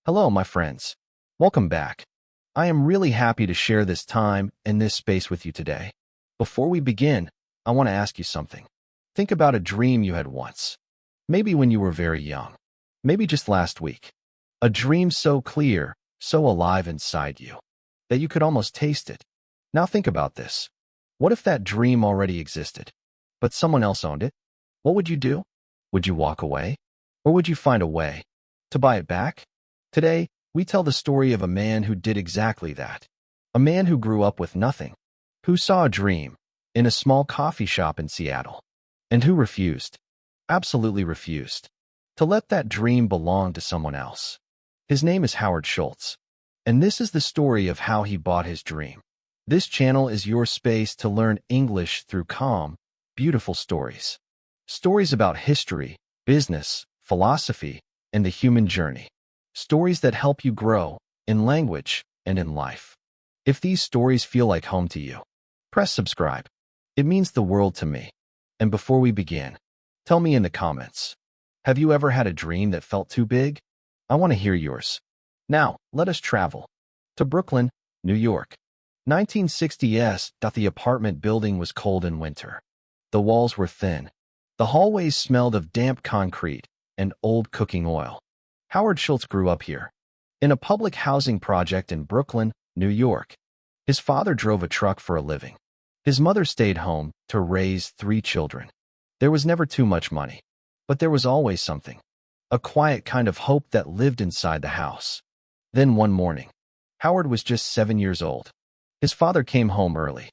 Hello, my friends. Welcome back. I am really happy to share this time and this space with you today. Before we begin, I want to ask you something. Think about a dream you had once. Maybe when you were very young. Maybe just last week. A dream so clear, so alive inside you, that you could almost taste it. Now think about this. What if that dream already existed, but someone else owned it? What would you do? Would you walk away? Or would you find a way to buy it back? Today, we tell the story of a man who did exactly that. A man who grew up with nothing, who saw a dream in a small coffee shop in Seattle, and who refused, absolutely refused, to let that dream belong to someone else. His name is Howard Schultz, and this is the story of how he bought his dream. This channel is your space to learn English through calm, beautiful stories. Stories about history, business, philosophy, and the human journey. Stories that help you grow in language and in life. If these stories feel like home to you, press subscribe. It means the world to me. And before we begin, tell me in the comments, have you ever had a dream that felt too big? I want to hear yours. Now, let us travel to Brooklyn, New York. 1960s. The apartment building was cold in winter. The walls were thin. The hallways smelled of damp concrete and old cooking oil. Howard Schultz grew up here, in a public housing project in Brooklyn, New York. His father drove a truck for a living. His mother stayed home to raise 3 children. There was never too much money, but there was always something, a quiet kind of hope that lived inside the house. Then one morning, Howard was just 7 years old. His father came home early.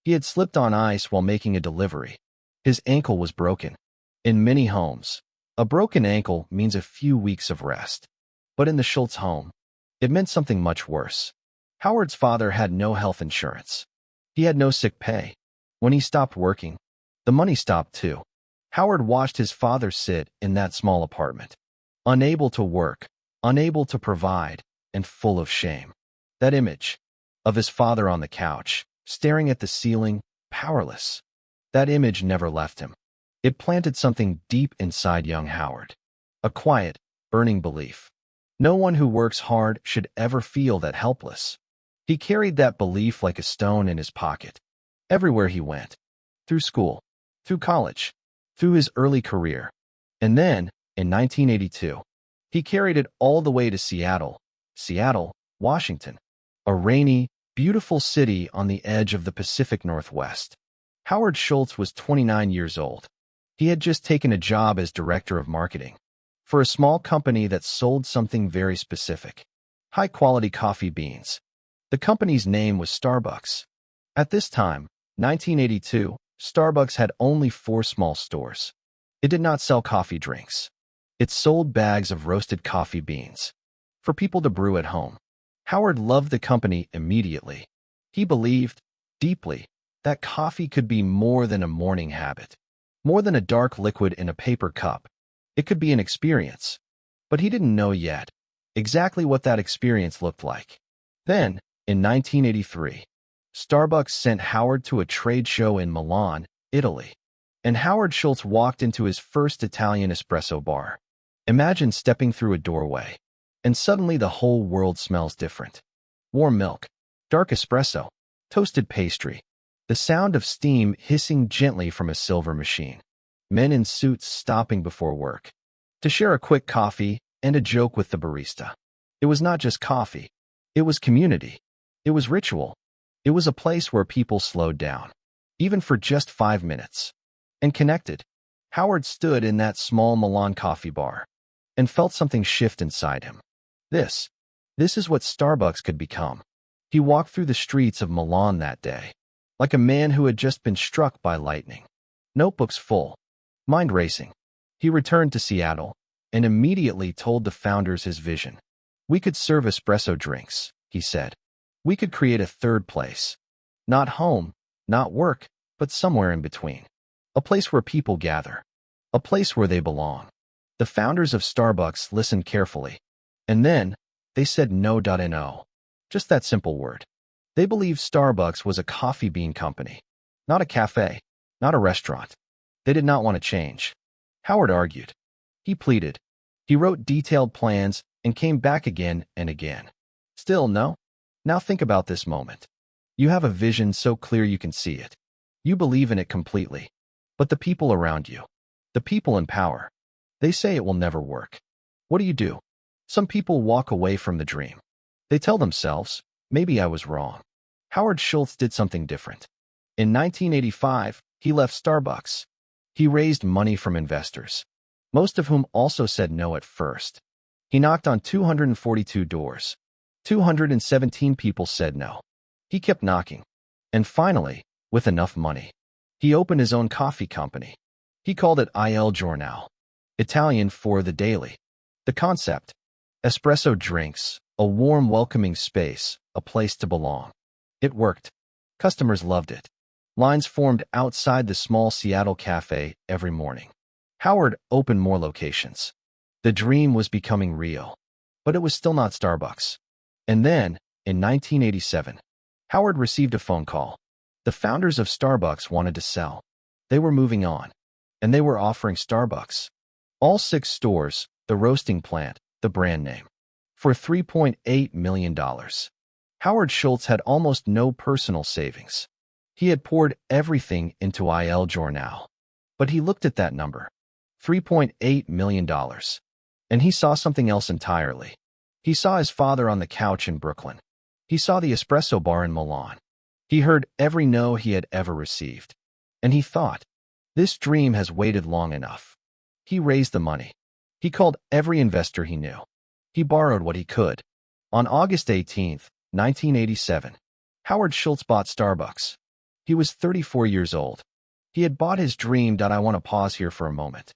He had slipped on ice while making a delivery. His ankle was broken. In many homes, a broken ankle means a few weeks of rest. But in the Schultz home, it meant something much worse. Howard's father had no health insurance. He had no sick pay. When he stopped working, the money stopped too. Howard watched his father sit in that small apartment, unable to work, unable to provide, and full of shame. That image of his father on the couch, staring at the ceiling, powerless. That image never left him. It planted something deep inside young Howard. A quiet, burning belief. No one who works hard should ever feel that helpless. He carried that belief like a stone in his pocket. Everywhere he went. Through school. Through college. Through his early career. And then, in 1982, he carried it all the way to Seattle, Washington. A rainy, beautiful city on the edge of the Pacific Northwest. Howard Schultz was 29 years old. He had just taken a job as director of marketing for a small company that sold something very specific. High-quality coffee beans. The company's name was Starbucks. At this time, 1982, Starbucks had only 4 small stores. It did not sell coffee drinks. It sold bags of roasted coffee beans for people to brew at home. Howard loved the company immediately. He believed, deeply, that coffee could be more than a morning habit. More than a dark liquid in a paper cup. It could be an experience. But he didn't know yet exactly what that experience looked like. Then, in 1983, Starbucks sent Howard to a trade show in Milan, Italy. And Howard Schultz walked into his first Italian espresso bar. Imagine stepping through a doorway, and suddenly the whole world smells different. Warm milk, dark espresso, toasted pastry. The sound of steam hissing gently from a silver machine. Men in suits stopping before work to share a quick coffee and a joke with the barista. It was not just coffee. It was community. It was ritual. It was a place where people slowed down, even for just 5 minutes, and connected. Howard stood in that small Milan coffee bar and felt something shift inside him. This is what Starbucks could become. He walked through the streets of Milan that day, like a man who had just been struck by lightning. Notebooks full, mind racing. He returned to Seattle and immediately told the founders his vision. We could serve espresso drinks, he said. We could create a third place. Not home, not work, but somewhere in between. A place where people gather. A place where they belong. The founders of Starbucks listened carefully. And then, they said no. Just that simple word. They believed Starbucks was a coffee bean company, not a cafe, not a restaurant. They did not want to change. Howard argued. He pleaded. He wrote detailed plans and came back again and again. Still no? Now think about this moment. You have a vision so clear you can see it. You believe in it completely. But the people around you, the people in power, they say it will never work. What do? Some people walk away from the dream. They tell themselves, maybe I was wrong. Howard Schultz did something different. In 1985, he left Starbucks. He raised money from investors, most of whom also said no at first. He knocked on 242 doors. 217 people said no. He kept knocking. And finally, with enough money, he opened his own coffee company. He called it Il Giornale, Italian for the daily. The concept: espresso drinks, a warm, welcoming space, a place to belong. It worked. Customers loved it. Lines formed outside the small Seattle cafe every morning. Howard opened more locations. The dream was becoming real, but it was still not Starbucks. And then, in 1987, Howard received a phone call. The founders of Starbucks wanted to sell. They were moving on, and they were offering Starbucks, all 6 stores, the roasting plant, the brand name, for $3.8 million. Howard Schultz had almost no personal savings. He had poured everything into Il Giornale. But he looked at that number, $3.8 million, and he saw something else entirely. He saw his father on the couch in Brooklyn. He saw the espresso bar in Milan. He heard every no he had ever received. And he thought, this dream has waited long enough. He raised the money. He called every investor he knew. He borrowed what he could. On August 18, 1987, Howard Schultz bought Starbucks. He was 34 years old. He had bought his dream. I want to pause here for a moment,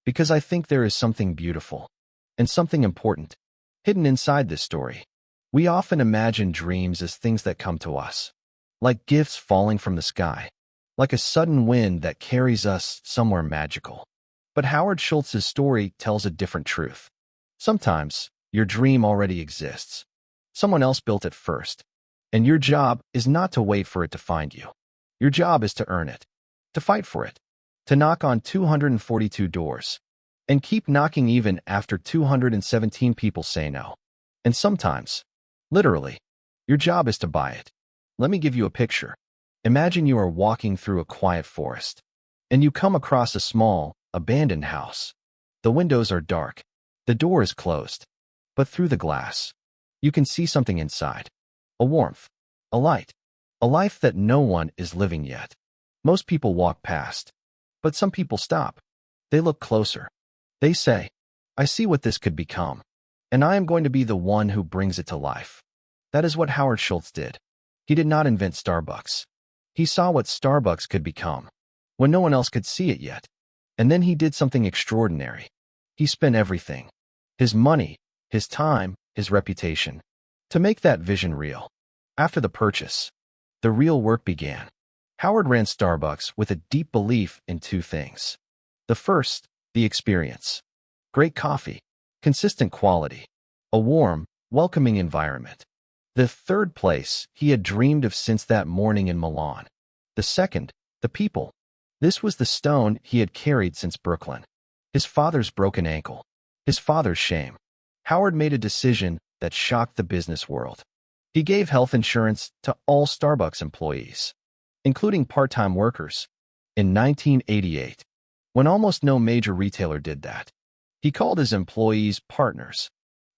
because I think there is something beautiful and something important hidden inside this story. We often imagine dreams as things that come to us, like gifts falling from the sky, like a sudden wind that carries us somewhere magical. But Howard Schultz's story tells a different truth. Sometimes your dream already exists. Someone else built it first, and your job is not to wait for it to find you. Your job is to earn it, to fight for it, to knock on 242 doors, and keep knocking even after 217 people say no. And sometimes, literally, your job is to buy it. Let me give you a picture. Imagine you are walking through a quiet forest, and you come across a small, abandoned house. The windows are dark. The door is closed. But through the glass, you can see something inside. A warmth, a light, a life that no one is living yet. Most people walk past, but some people stop. They look closer. They say, I see what this could become, and I am going to be the one who brings it to life. That is what Howard Schultz did. He did not invent Starbucks. He saw what Starbucks could become, when no one else could see it yet. And then he did something extraordinary. He spent everything, his money, his time, his reputation, to make that vision real. After the purchase, the real work began. Howard ran Starbucks with a deep belief in 2 things. The first, the experience. Great coffee, consistent quality, a warm, welcoming environment. The third place he had dreamed of since that morning in Milan. The second, the people. This was the stone he had carried since Brooklyn. His father's broken ankle, his father's shame. Howard made a decision that shocked the business world. He gave health insurance to all Starbucks employees, including part-time workers, in 1988, when almost no major retailer did that. He called his employees partners,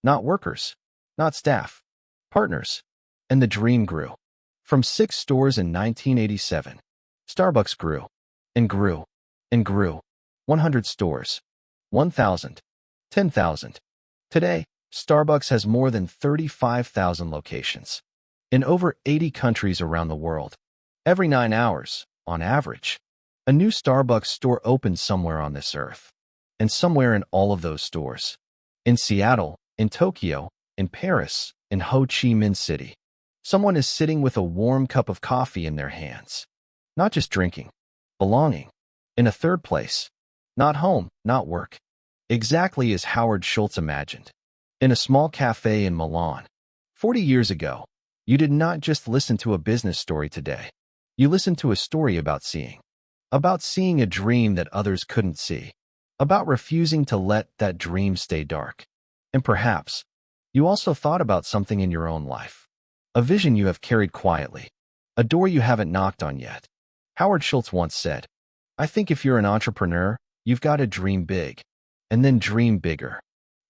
not workers, not staff, partners. And the dream grew. From 6 stores in 1987, Starbucks grew, and grew, and grew. 100 stores, 1,000, 10,000. Today, Starbucks has more than 35,000 locations in over 80 countries around the world. Every 9 hours, on average, a new Starbucks store opens somewhere on this earth, and somewhere in all of those stores. In Seattle, in Tokyo, in Paris, in Ho Chi Minh City, someone is sitting with a warm cup of coffee in their hands. Not just drinking, belonging. In a third place, not home, not work. Exactly as Howard Schultz imagined. In a small cafe in Milan. 40 years ago, you did not just listen to a business story today. You listened to a story about seeing. About seeing a dream that others couldn't see. About refusing to let that dream stay dark. And perhaps, You also thought about something in your own life. A vision you have carried quietly. A door you haven't knocked on yet. Howard Schultz once said, "I think if you're an entrepreneur, you've got to dream big. And then dream bigger."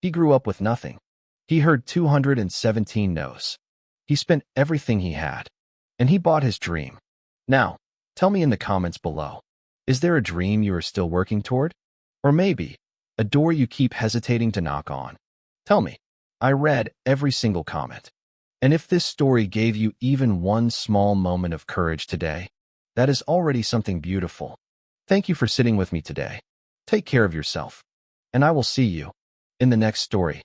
He grew up with nothing. He heard 217 no's. He spent everything he had. And he bought his dream. Now, tell me in the comments below. Is there a dream you are still working toward? Or maybe, a door you keep hesitating to knock on? Tell me. I read every single comment. And if this story gave you even one small moment of courage today, that is already something beautiful. Thank you for sitting with me today. Take care of yourself. And I will see you in the next story.